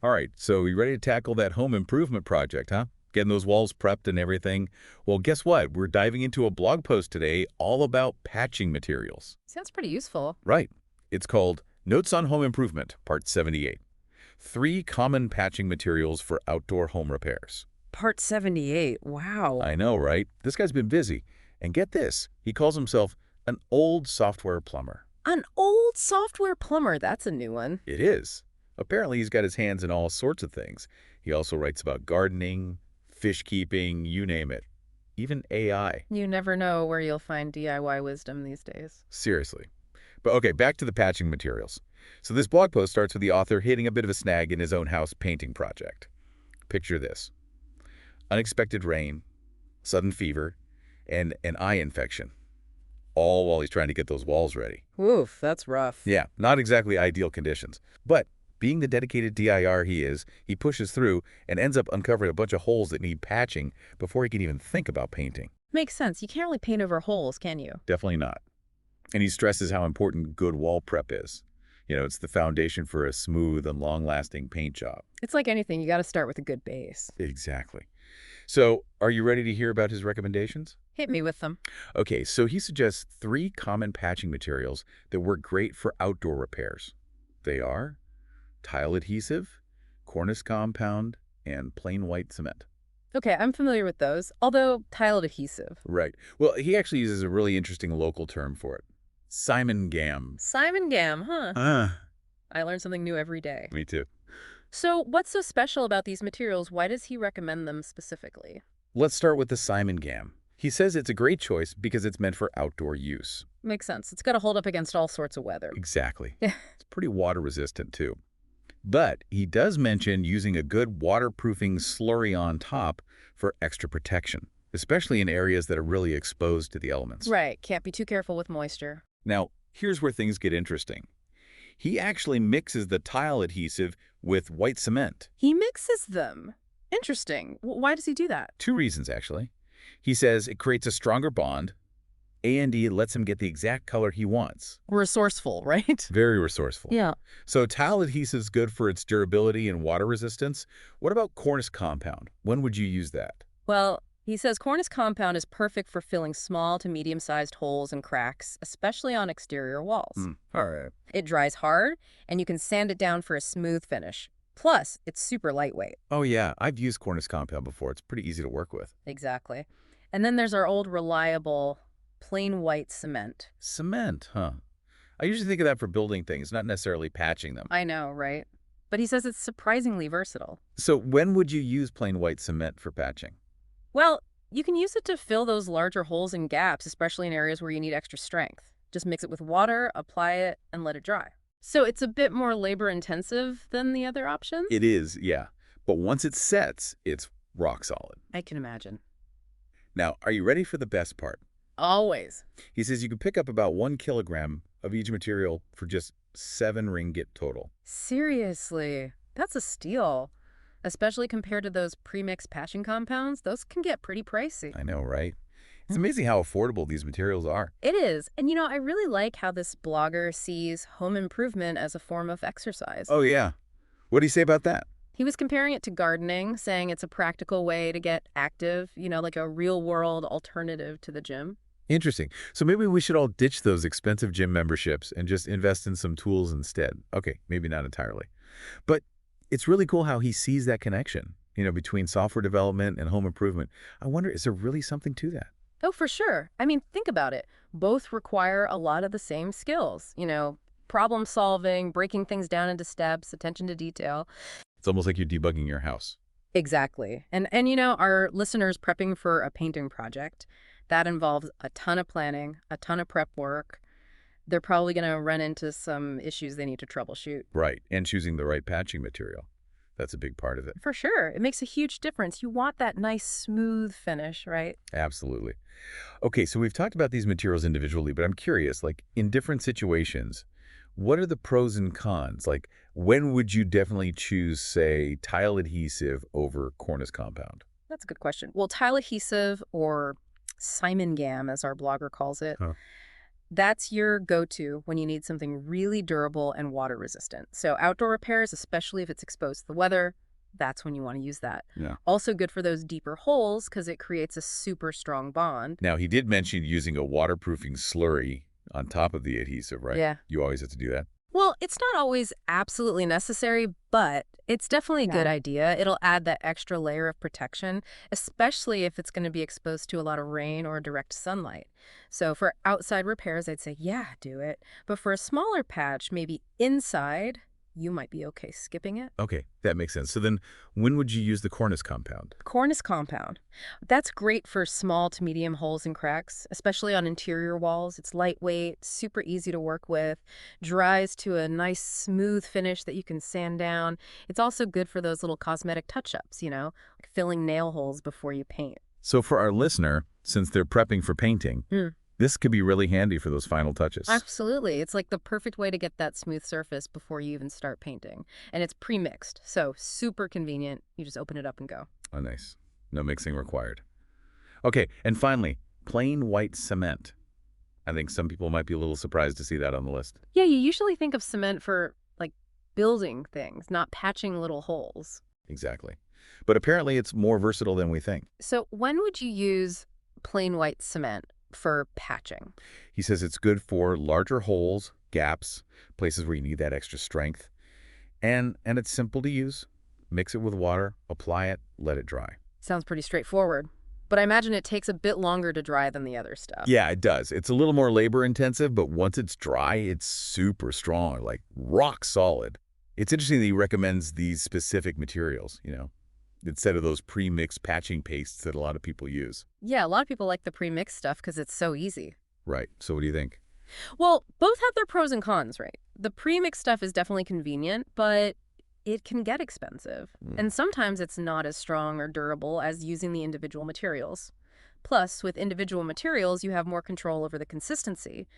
All right, so you ready to tackle that home improvement project, huh? Getting those walls prepped and everything. Well, guess what? We're diving into a blog post today all about patching materials. Sounds pretty useful. Right. It's called Notes on Home Improvement, Part 78. 3 common patching materials for outdoor home repairs. Part 78. Wow. I know, right? This guy's been busy. And get this, he calls himself an old software plumber. An old software plumber. That's a new one. It is. Apparently, he's got his hands in all sorts of things. He also writes about gardening, fish keeping, you name it. Even AI. You never know where you'll find DIY wisdom these days. Seriously. But okay, back to the patching materials. So this blog post starts with the author hitting a bit of a snag in his own house painting project. Picture this. Unexpected rain, sudden fever, and an eye infection. All while he's trying to get those walls ready. Oof, that's rough. Yeah, not exactly ideal conditions. But being the dedicated DIR he is, he pushes through and ends up uncovering a bunch of holes that need patching before he can even think about painting. Makes sense. You can't really paint over holes, can you? Definitely not. And he stresses how important good wall prep is. It's the foundation for a smooth and long-lasting paint job. It's like anything. You got to start with a good base. Exactly. So, are you ready to hear about his recommendations? Hit me with them. Okay, so he suggests 3 common patching materials that work great for outdoor repairs. They are tile adhesive, cornice compound, and plain white cement. Okay, I'm familiar with those, although tile adhesive. Right. Well, he actually uses a really interesting local term for it. Simen gam. Simon Gam, huh? Ah, I learn something new every day. me too. So, what's so special about these materials? Why does he recommend them specifically? Let's start with the Simen gam. He says it's a great choice because it's meant for outdoor use. Makes sense. It's got to hold up against all sorts of weather. Exactly. Yeah. It's pretty water resistant too. But he does mention using a good waterproofing slurry on top for extra protection, especially in areas that are really exposed to the elements. Right. Can't be too careful with moisture. Now, here's where things get interesting. He actually mixes the tile adhesive with white cement. He mixes them. Interesting. Why does he do that? 2 reasons, actually. He says it creates a stronger bond, and it lets him get the exact color he wants. Resourceful, right? Very resourceful. Yeah. So tile adhesive is good for its durability and water resistance. What about cornice compound? When would you use that? Well, he says cornice compound is perfect for filling small to medium-sized holes and cracks, especially on exterior walls. All right. It dries hard, and you can sand it down for a smooth finish. Plus, it's super lightweight. Oh, yeah. I've used cornice compound before. It's pretty easy to work with. Exactly. And then there's our old reliable plain white cement. Cement, huh? I usually think of that for building things, not necessarily patching them. I know, right? But he says it's surprisingly versatile. So when would you use plain white cement for patching? Well, you can use it to fill those larger holes and gaps, especially in areas where you need extra strength. Just mix it with water, apply it, and let it dry. So it's a bit more labor-intensive than the other options? It is, yeah. But once it sets, it's rock solid. I can imagine. Now, are you ready for the best part? Always. He says you can pick up about 1 kilogram of each material for just 7 ringgit total. Seriously, that's a steal. Especially compared to those pre-mixed patching compounds, those can get pretty pricey. I know, right? It's amazing how affordable these materials are. It is. And I really like how this blogger sees home improvement as a form of exercise. Oh, yeah. What do you say about that? He was comparing it to gardening, saying it's a practical way to get active, like a real-world alternative to the gym. Interesting. So maybe we should all ditch those expensive gym memberships and just invest in some tools instead. Okay, maybe not entirely. But it's really cool how he sees that connection, between software development and home improvement. I wonder, is there really something to that? Oh, for sure. I mean, think about it. Both require a lot of the same skills, problem solving, breaking things down into steps, attention to detail. It's almost like you're debugging your house. Exactly. And our listeners prepping for a painting project, that involves a ton of planning, a ton of prep work. They're probably going to run into some issues they need to troubleshoot. Right, and choosing the right patching material. That's a big part of it. For sure. It makes a huge difference. You want that nice, smooth finish, right? Absolutely. Okay, so we've talked about these materials individually, but I'm curious, like in different situations, what are the pros and cons? Like when would you definitely choose, say, tile adhesive over cornice compound? That's a good question. Well, tile adhesive, or Simon Gam, as our blogger calls it, Huh. That's your go-to when you need something really durable and water resistant. So outdoor repairs, especially if it's exposed to the weather, that's when you want to use that. Yeah. Also good for those deeper holes because it creates a super strong bond. Now, he did mention using a waterproofing slurry on top of the adhesive, right? Yeah. You always have to do that? Well, it's not always absolutely necessary, but it's definitely a good idea. It'll add that extra layer of protection, especially if it's going to be exposed to a lot of rain or direct sunlight. So for outside repairs, I'd say, yeah, do it. But for a smaller patch, maybe inside, you might be okay skipping it. Okay, that makes sense. So then when would you use the cornice compound? Cornice compound. That's great for small to medium holes and cracks, especially on interior walls. It's lightweight, super easy to work with, dries to a nice smooth finish that you can sand down. It's also good for those little cosmetic touch-ups, like filling nail holes before you paint. So for our listener, since they're prepping for painting, this could be really handy for those final touches. Absolutely. It's like the perfect way to get that smooth surface before you even start painting. And it's pre-mixed, so super convenient. You just open it up and go. Oh, nice. No mixing required. Okay, and finally, plain white cement. I think some people might be a little surprised to see that on the list. Yeah, you usually think of cement for, like, building things, not patching little holes. Exactly. But apparently it's more versatile than we think. So when would you use plain white cement for patching? He says it's good for larger holes, gaps, places where you need that extra strength. And it's simple to use. Mix it with water, apply it, let it dry. Sounds pretty straightforward. But I imagine it takes a bit longer to dry than the other stuff. Yeah, it does. It's a little more labor intensive, but once it's dry, it's super strong, like rock solid. It's interesting that he recommends these specific materials, instead of those pre-mixed patching pastes that a lot of people use. Yeah, a lot of people like the pre-mixed stuff because it's so easy. Right. So what do you think? Well, both have their pros and cons, right? The pre-mixed stuff is definitely convenient, but it can get expensive. And sometimes it's not as strong or durable as using the individual materials. Plus, with individual materials, you have more control over the consistency,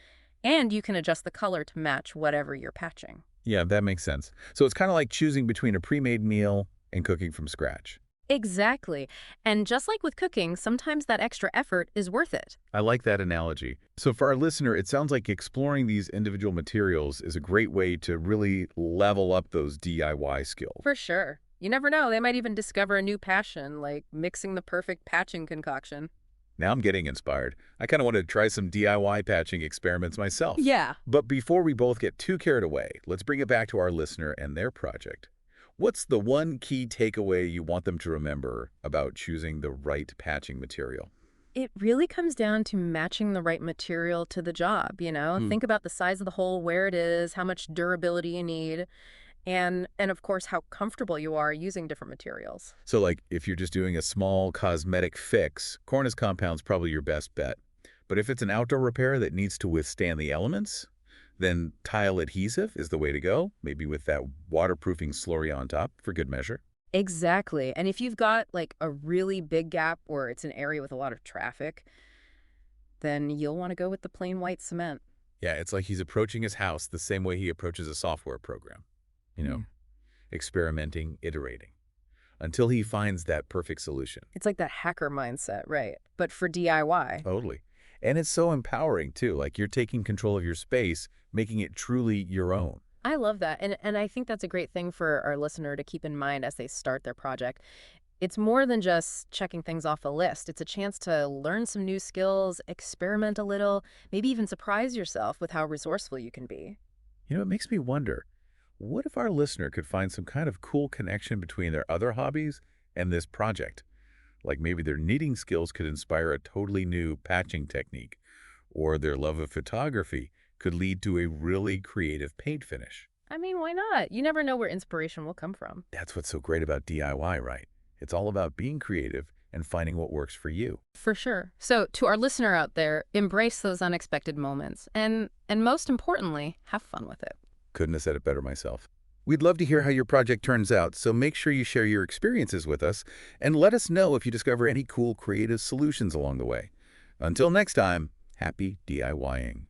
and you can adjust the color to match whatever you're patching. Yeah, that makes sense. So it's kind of like choosing between a pre-made meal and cooking from scratch. Exactly. And just like with cooking, sometimes that extra effort is worth it. I like that analogy. So for our listener, it sounds like exploring these individual materials is a great way to really level up those DIY skills. For sure. You never know. They might even discover a new passion, like mixing the perfect patching concoction. Now I'm getting inspired. I kind of want to try some DIY patching experiments myself. Yeah. But before we both get too carried away, let's bring it back to our listener and their project. What's the one key takeaway you want them to remember about choosing the right patching material? It really comes down to matching the right material to the job. Think about the size of the hole, where it is, how much durability you need, and of course, how comfortable you are using different materials. So like if you're just doing a small cosmetic fix, cornice compound's probably your best bet. But if it's an outdoor repair that needs to withstand the elements, then tile adhesive is the way to go, maybe with that waterproofing slurry on top for good measure. Exactly. And if you've got like a really big gap or it's an area with a lot of traffic, then you'll want to go with the plain white cement. Yeah, it's like he's approaching his house the same way he approaches a software program. Experimenting, iterating, until he finds that perfect solution. It's like that hacker mindset, right? But for DIY. Totally. And it's so empowering, too. Like you're taking control of your space, making it truly your own. I love that. And I think that's a great thing for our listener to keep in mind as they start their project. It's more than just checking things off a list. It's a chance to learn some new skills, experiment a little, maybe even surprise yourself with how resourceful you can be. It makes me wonder, what if our listener could find some kind of cool connection between their other hobbies and this project? Like maybe their knitting skills could inspire a totally new patching technique, or their love of photography could lead to a really creative paint finish. I mean, why not? You never know where inspiration will come from. That's what's so great about DIY, right? It's all about being creative and finding what works for you. For sure. So to our listener out there, embrace those unexpected moments and most importantly, have fun with it. Couldn't have said it better myself. We'd love to hear how your project turns out, so make sure you share your experiences with us and let us know if you discover any cool creative solutions along the way. Until next time, happy DIYing.